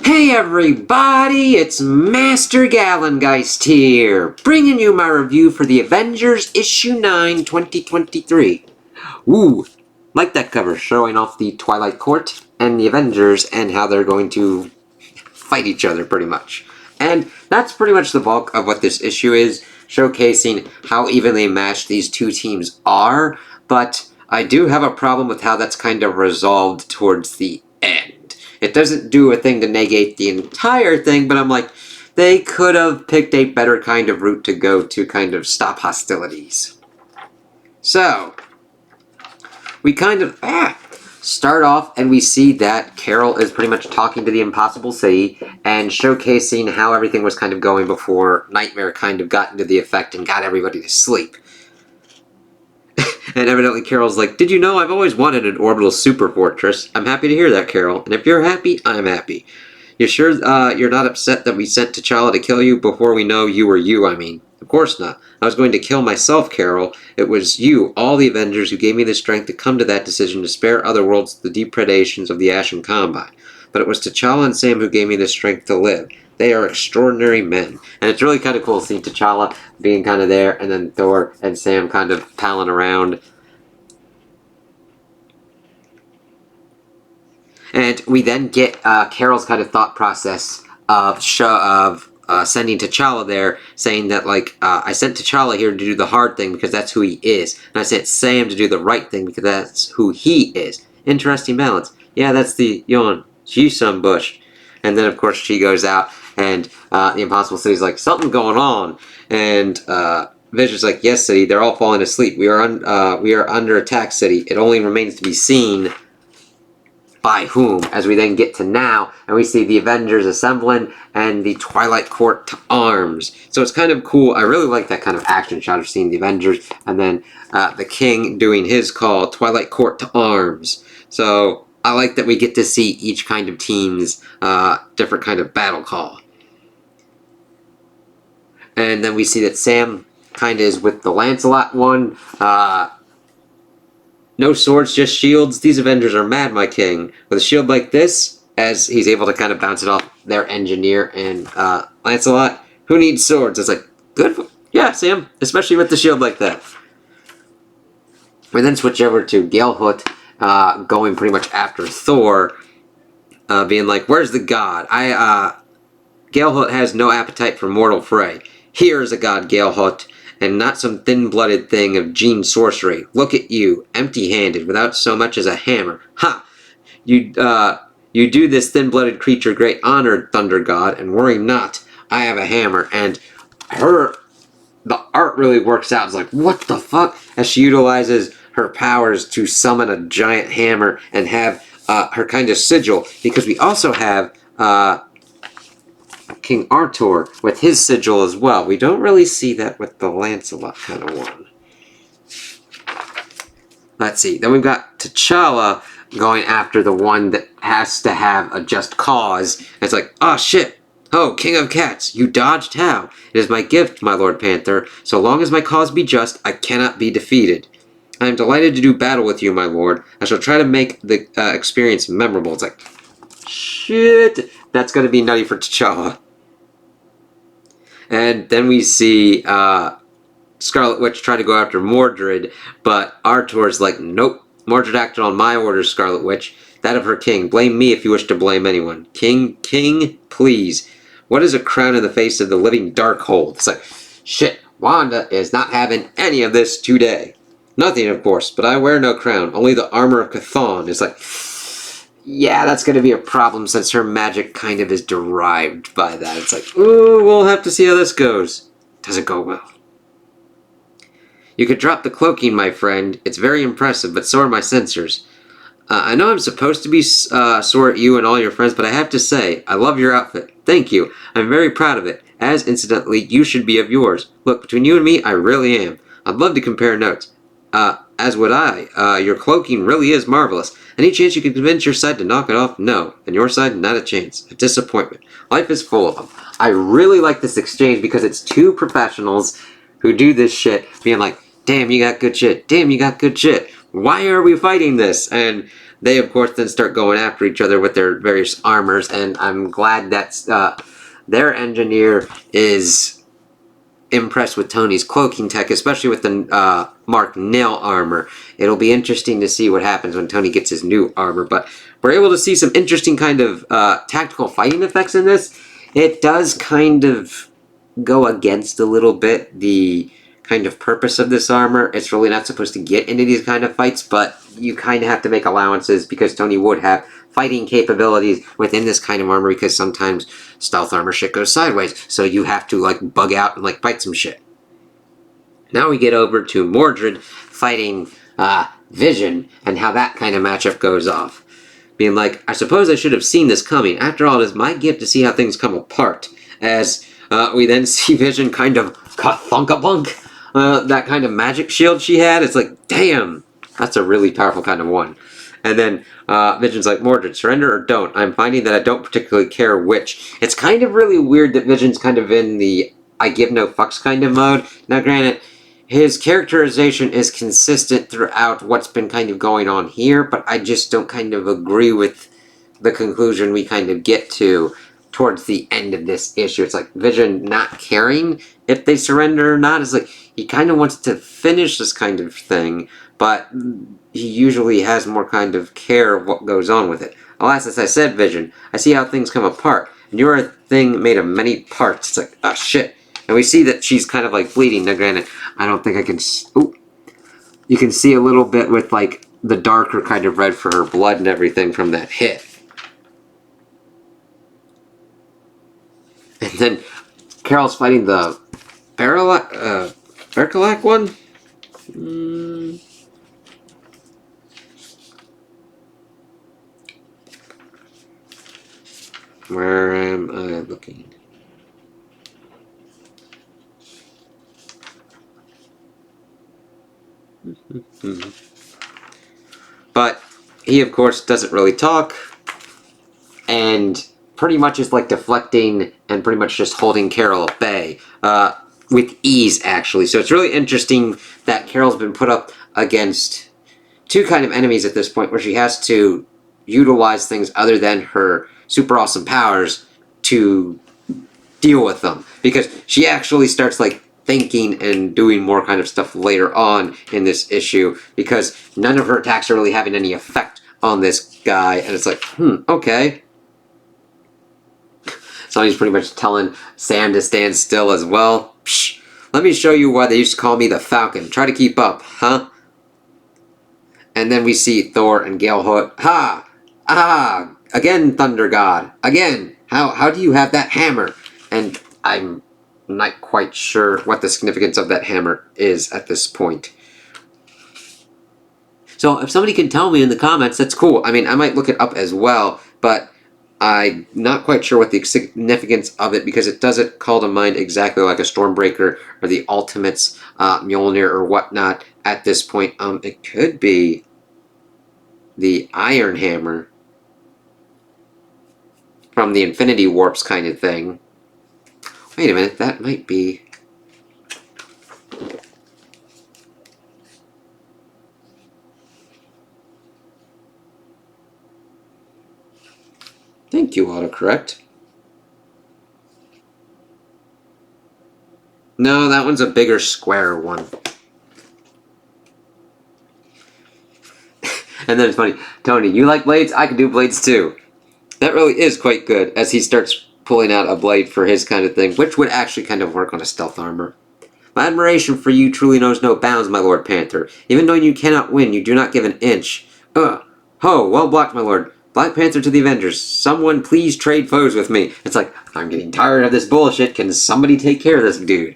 Hey everybody, it's Master Gallengeist here, bringing you my review for the Avengers issue 9, 2023. Ooh, like that cover, showing off the Twilight Court and the Avengers and how they're going to fight each other, pretty much. And that's pretty much the bulk of what this issue is, showcasing how evenly matched these two teams are, but I do have a problem with how that's kind of resolved towards the end. It doesn't do a thing to negate the entire thing, but I'm like, they could have picked a better kind of route to go to kind of stop hostilities. So, we kind of start off and we see that Carol is pretty much talking to the Impossible City and showcasing how everything was kind of going before Nightmare kind of got into the effect and got everybody to sleep. And evidently Carol's like, did you know I've always wanted an orbital super fortress? I'm happy to hear that, Carol. And if you're happy, I'm happy. You sure you're not upset that we sent T'Challa to kill you before we know you were you, I mean? Of course not. I was going to kill myself, Carol. It was you, all the Avengers, who gave me the strength to come to that decision to spare other worlds the depredations of the Ashen Combine. But it was T'Challa and Sam who gave me the strength to live. They are extraordinary men. And it's really kind of cool seeing T'Challa being kind of there, and then Thor and Sam kind of palling around. And we then get Carol's kind of thought process of sending T'Challa there, saying that, like, I sent T'Challa here to do the hard thing because that's who he is. And I sent Sam to do the right thing because that's who he is. Interesting balance. Yeah, that's the yawn. She's some bush. And then, of course, she goes out, and the Impossible City's like, something going on. And Vision's like, yes, City, they're all falling asleep. We are under attack, City. It only remains to be seen by whom, as we then get to now, and we see the Avengers assembling and the Twilight Court to arms. So it's kind of cool. I really like that kind of action shot of seeing the Avengers and then the King doing his call, Twilight Court to arms. So I like that we get to see each kind of team's different kind of battle call. And then we see that Sam kind of is with the Lancelot one. No swords, just shields. These Avengers are mad, my king. With a shield like this, as he's able to kind of bounce it off their engineer and Lancelot, who needs swords? It's like, good. Yeah, Sam, especially with the shield like that. We then switch over to Galehut, going pretty much after Thor, being like, where's the god? Galehut has no appetite for mortal fray. Here is a god, Galehut, and not some thin-blooded thing of gene sorcery. Look at you, empty-handed, without so much as a hammer. Ha! You do this thin-blooded creature great honor, Thunder God, and worry not, I have a hammer. And the art really works out. It's like, what the fuck? As she utilizes her powers to summon a giant hammer and have her kind of sigil, because we also have King Arthur with his sigil as well. We don't really see that with the Lancelot kind of one. Let's see. Then we've got T'Challa going after the one that has to have a just cause. It's like, oh shit. Oh, King of Cats, you dodged how? It is my gift, my Lord Panther. So long as my cause be just, I cannot be defeated. I am delighted to do battle with you, my lord. I shall try to make the experience memorable. It's like, shit. That's going to be nutty for T'Challa. And then we see Scarlet Witch try to go after Mordred, but Arthur's like, nope, Mordred acted on my orders, Scarlet Witch, that of her king. Blame me if you wish to blame anyone. King, please. What is a crown in the face of the living Darkhold? It's like, shit, Wanda is not having any of this today. Nothing, of course, but I wear no crown, only the armor of Chthon. It's like, yeah, that's going to be a problem since her magic kind of is derived by that. It's like, ooh, we'll have to see how this goes. Doesn't go well. You could drop the cloaking, my friend. It's very impressive, but so are my sensors. I know I'm supposed to be sore at you and all your friends, but I have to say, I love your outfit. Thank you. I'm very proud of it, as, incidentally, you should be of yours. Look, between you and me, I really am. I'd love to compare notes. As would I. Your cloaking really is marvelous. Any chance you can convince your side to knock it off? No. And your side, not a chance. A disappointment. Life is full of them. I really like this exchange because it's two professionals who do this shit being like, damn, you got good shit. Damn, you got good shit. why are we fighting this? And they, of course, then start going after each other with their various armors, and I'm glad that their engineer is impressed with Tony's cloaking tech, especially with the Mark Nail armor. It'll be interesting to see what happens when Tony gets his new armor, but we're able to see some interesting kind of tactical fighting effects in this. It does kind of go against a little bit the kind of purpose of this armor. It's really not supposed to get into these kind of fights, but you kind of have to make allowances because Tony would have fighting capabilities within this kind of armor, because sometimes stealth armor shit goes sideways, so you have to like bug out and like fight some shit. Now we get over to Mordred fighting Vision, and how that kind of matchup goes off. Being like, I suppose I should have seen this coming. After all, it is my gift to see how things come apart. As we then see Vision kind of ka-thunk-a-bunk. That kind of magic shield she had, it's like, damn, that's a really powerful kind of one. And then Vision's like, Mordred, surrender or don't. I'm finding that I don't particularly care which. It's kind of really weird that Vision's kind of in the I give no fucks kind of mode. Now, granted, his characterization is consistent throughout what's been kind of going on here, but I just don't kind of agree with the conclusion we kind of get to towards the end of this issue. It's like Vision not caring if they surrender or not. It's like he kind of wants to finish this kind of thing, but he usually has more kind of care of what goes on with it. Alas, as I said, Vision, I see how things come apart, and you're a thing made of many parts. It's like, ah, shit. And we see that she's kind of like bleeding. Now, granted, I don't think I can... Ooh. You can see a little bit with like the darker kind of red for her blood and everything from that hit. And then Carol's fighting the Berkelac one? Where am I looking? But he, of course, doesn't really talk, and pretty much is like deflecting and pretty much just holding Carol at bay with ease, actually. So it's really interesting that Carol's been put up against two kind of enemies at this point, where she has to utilize things other than her super awesome powers to deal with them, because she actually starts like thinking and doing more kind of stuff later on in this issue, because none of her attacks are really having any effect on this guy, and it's like, okay. So he's pretty much telling Sam to stand still as well. Psh, let me show you why they used to call me the Falcon. Try to keep up, huh? And then we see Thor and Gale Hood. Ha! Ah! Again, Thunder God. Again! How do you have that hammer? And I'm not quite sure what the significance of that hammer is at this point. So if somebody can tell me in the comments, that's cool. I mean, I might look it up as well, but I'm not quite sure what the significance of it, because it doesn't call to mind exactly like a Stormbreaker or the Ultimates, Mjolnir or whatnot at this point. It could be the Iron Hammer from the Infinity Warps kind of thing. Wait a minute, that might be... Thank you, autocorrect. No, that one's a bigger square one. And then it's funny, Tony, you like blades? I can do blades too. That really is quite good, as he starts pulling out a blade for his kind of thing, which would actually kind of work on a stealth armor. My admiration for you truly knows no bounds, my Lord Panther. Even though you cannot win, you do not give an inch. Ho, well blocked, my lord. Black Panther to the Avengers. Someone please trade foes with me. It's like, I'm getting tired of this bullshit. Can somebody take care of this dude?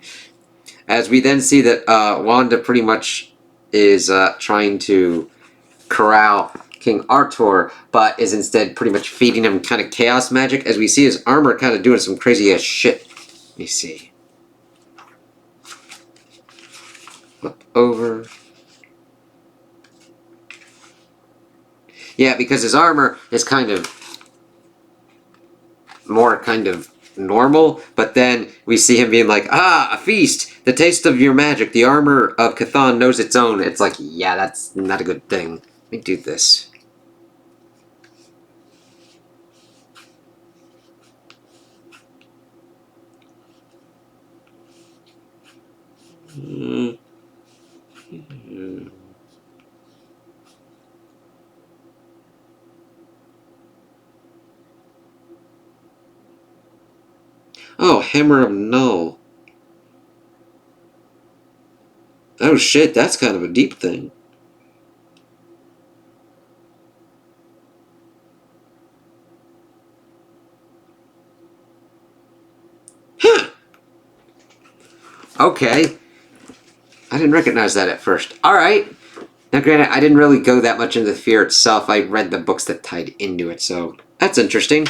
As we then see that Wanda pretty much is trying to corral King Arthur, but is instead pretty much feeding him kind of chaos magic, as we see his armor kind of doing some crazy ass shit. Let me see. Flip over. Yeah, because his armor is kind of more kind of normal, but then we see him being like, a feast! The taste of your magic, the armor of Cthon knows its own. It's like, yeah, that's not a good thing. Let me do this. Oh, Hammer of Null. Oh shit, that's kind of a deep thing. Huh. Okay. I didn't recognize that at first. Alright. Now granted, I didn't really go that much into the fear itself. I read the books that tied into it, so that's interesting.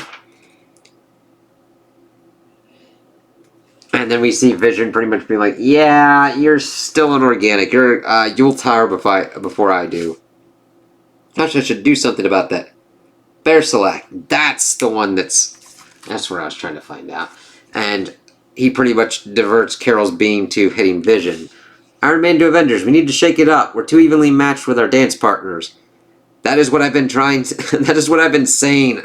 And then we see Vision pretty much being like, yeah, you're still an organic. You'll tire before I do. Gosh, I should do something about that. Bersalak. That's the one that's what I was trying to find out. And he pretty much diverts Carol's beam to hitting Vision. Iron Man to Avengers. We need to shake it up. We're too evenly matched with our dance partners. That is what I've been trying to... that is what I've been saying.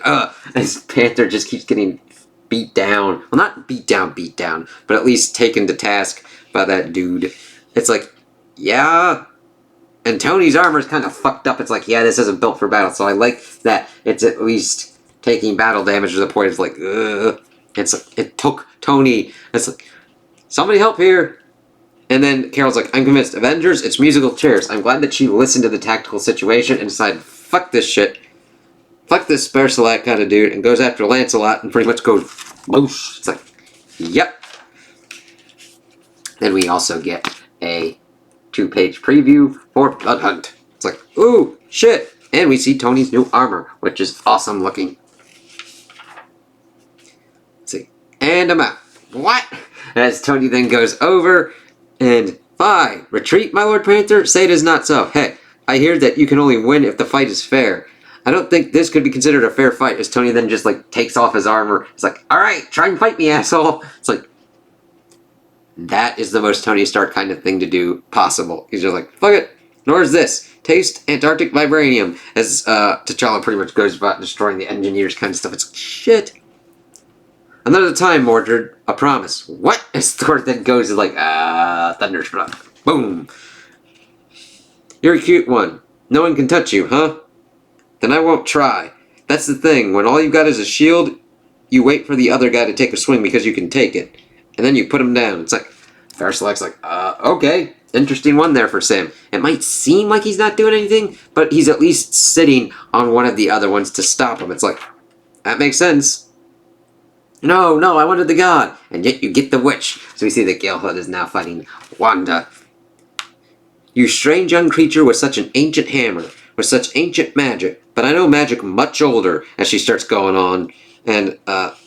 As Panther just keeps getting beat down. Well, not beat down, but at least taken to task by that dude. It's like, yeah. And Tony's armor is kind of fucked up. It's like, yeah, this isn't built for battle. So I like that it's at least taking battle damage to the point it's like, ugh. It took Tony. It's like, somebody help here. And then Carol's like, I'm convinced. Avengers, it's musical chairs. I'm glad that she listened to the tactical situation and decided, fuck this shit. Fuck this Bersalak kind of dude, and goes after Lancelot and pretty much goes, boosh. It's like, yep. Then we also get a 2-page preview for Blood Hunt. It's like, ooh, shit. And we see Tony's new armor, which is awesome looking. Let's see. And I'm out. What? As Tony then goes over and, bye. Retreat, my Lord Panther? Say it is not so. Hey, I hear that you can only win if the fight is fair. I don't think this could be considered a fair fight, as Tony then just, like, takes off his armor. It's like, alright, try and fight me, asshole. It's like, that is the most Tony Stark kind of thing to do possible. He's just like, fuck it. Nor is this. Taste Antarctic vibranium. As T'Challa pretty much goes about destroying the engineers kind of stuff. It's like, shit. Another time, Mordred. A promise. What? As Thor then goes and like, thunderstruck. Boom. You're a cute one. No one can touch you, huh? Then I won't try. That's the thing. When all you've got is a shield, you wait for the other guy to take a swing because you can take it. And then you put him down. It's like, Bersalak's like, okay. Interesting one there for Sam. It might seem like he's not doing anything, but he's at least sitting on one of the other ones to stop him. It's like, that makes sense. No, I wanted the god. And yet you get the witch. So we see that Galehood is now fighting Wanda. You strange young creature with such an ancient hammer, with such ancient magic. But I know magic much older, as she starts going on. And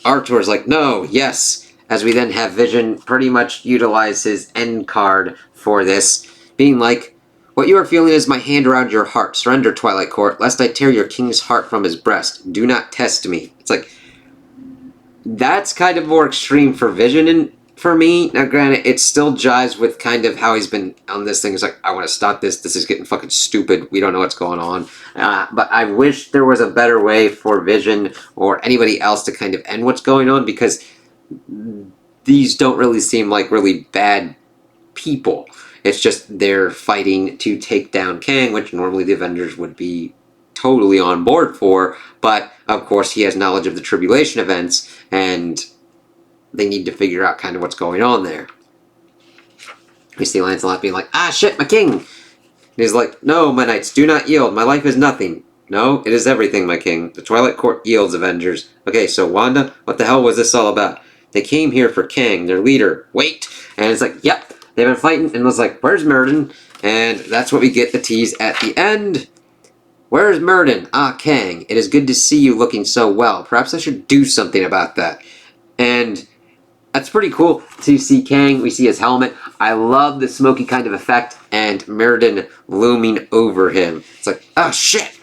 Artur's like, no, yes. As we then have Vision pretty much utilize his end card for this, being like, what you are feeling is my hand around your heart. Surrender, Twilight Court, lest I tear your king's heart from his breast. Do not test me. It's like, that's kind of more extreme for Vision and for me. Now, granted, it still jives with kind of how he's been on this thing. It's like, I want to stop this. This is getting fucking stupid. We don't know what's going on. But I wish there was a better way for Vision or anybody else to kind of end what's going on, because these don't really seem like really bad people. It's just they're fighting to take down Kang, which normally the Avengers would be totally on board for, but of course he has knowledge of the tribulation events, and they need to figure out kind of what's going on there. We see Lancelot being like, shit, my king! And he's like, no, my knights, do not yield, my life is nothing. No, it is everything, my king. The Twilight Court yields, Avengers. Okay, so Wanda, what the hell was this all about? They came here for Kang, their leader. Wait! And it's like, yep, they've been fighting, and was like, where's Murden? And that's what we get the tease at the end. Where's Murden? Kang, it is good to see you looking so well. Perhaps I should do something about that. And that's pretty cool to see Kang. We see his helmet. I love the smoky kind of effect, and Murden looming over him. It's like, oh shit!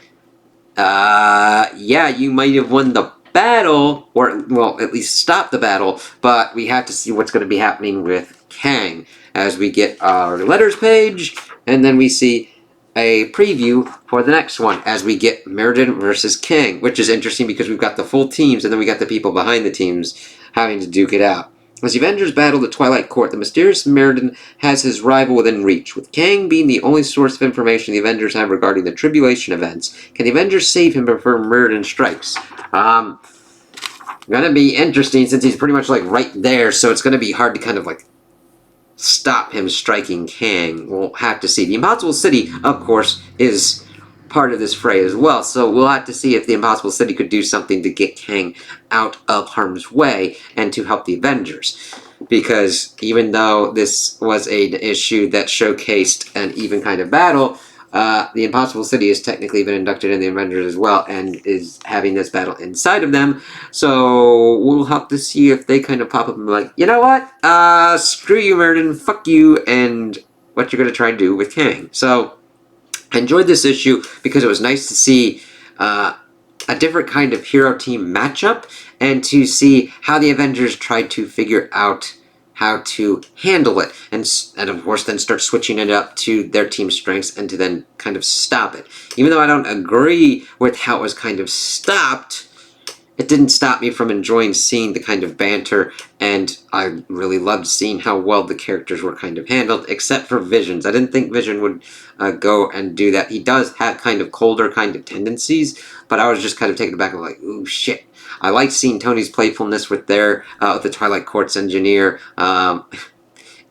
Yeah, you might have won the battle, or, well, at least stop the battle, but we have to see what's going to be happening with Kang as we get our letters page, and then we see a preview for the next one as we get Mastodon versus Kang, which is interesting because we've got the full teams, and then we got the people behind the teams having to duke it out. As the Avengers battle the Twilight Court, the mysterious Mastodon has his rival within reach. With Kang being the only source of information the Avengers have regarding the tribulation events, can the Avengers save him before Mastodon strikes? Gonna be interesting since he's pretty much like right there, so it's gonna be hard to kind of like stop him striking Kang. We'll have to see. The Impossible City, of course, is part of this fray as well, so we'll have to see if the Impossible City could do something to get Kang out of harm's way and to help the Avengers. Because even though this was an issue that showcased an even kind of battle, the Impossible City has technically been inducted in the Avengers as well and is having this battle inside of them. So we'll have to see if they kind of pop up and be like, you know what? Screw you, Mastodon. Fuck you, and what you're going to try and do with Kang. So I enjoyed this issue because it was nice to see a different kind of hero team matchup and to see how the Avengers tried to figure out how to handle it, and of course then start switching it up to their team strengths and to then kind of stop it. Even though I don't agree with how it was kind of stopped, it didn't stop me from enjoying seeing the kind of banter, and I really loved seeing how well the characters were kind of handled, except for Visions. I didn't think Vision would go and do that. He does have kind of colder kind of tendencies, but I was just kind of taken aback and like, ooh, shit. I liked seeing Tony's playfulness with the Twilight Court's engineer.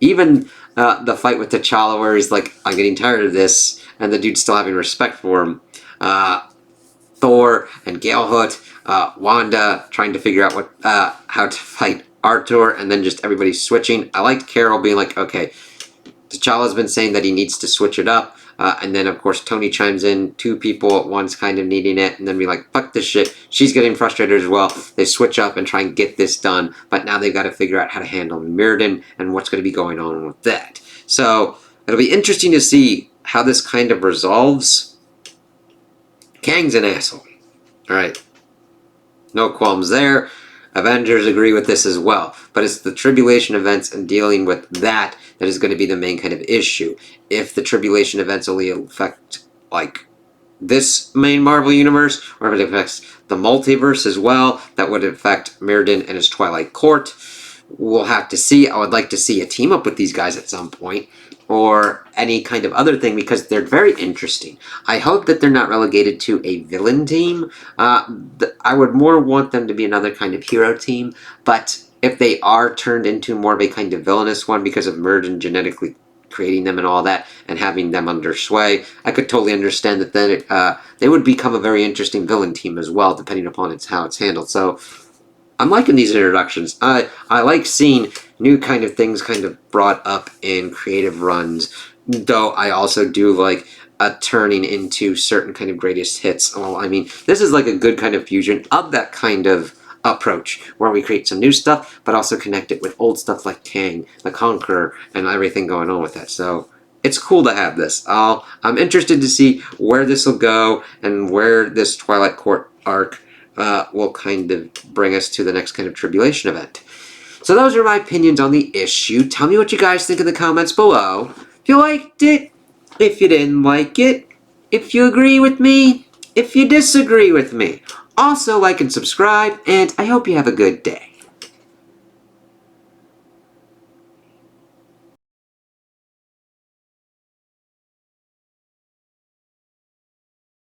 Even the fight with T'Challa where he's like, I'm getting tired of this, and the dude's still having respect for him. Thor and Galehut, Wanda trying to figure out how to fight Arthur, and then just everybody switching. I liked Carol being like, okay, T'Challa's been saying that he needs to switch it up, and then of course Tony chimes in, two people at once kind of needing it, and then be like, fuck this shit. She's getting frustrated as well. They switch up and try and get this done, but now they've got to figure out how to handle Mastodon and what's going to be going on with that. So it'll be interesting to see how this kind of resolves. Kang's an asshole. Alright. No qualms there. Avengers agree with this as well. But it's the tribulation events and dealing with that is going to be the main kind of issue. If the tribulation events only affect, like, this main Marvel universe, or if it affects the multiverse as well, that would affect Mastodon and his Twilight Court. We'll have to see. I would like to see a team up with these guys at some point, or any kind of other thing, because they're very interesting. I hope that they're not relegated to a villain team. I would more want them to be another kind of hero team, but if they are turned into more of a kind of villainous one because of Mastodon genetically creating them and all that, and having them under sway, I could totally understand that then they would become a very interesting villain team as well, depending upon how it's handled. So I'm liking these introductions. I like seeing new kind of things kind of brought up in creative runs, though I also do like a turning into certain kind of greatest hits. Well, I mean, this is like a good kind of fusion of that kind of approach, where we create some new stuff, but also connect it with old stuff like Kang, the Conqueror, and everything going on with that. So it's cool to have this. I'm interested to see where this will go and where this Twilight Court arc will kind of bring us to the next kind of tribulation event. So those are my opinions on the issue. Tell me what you guys think in the comments below. If you liked it, if you didn't like it, if you agree with me, if you disagree with me. Also, like and subscribe, and I hope you have a good day.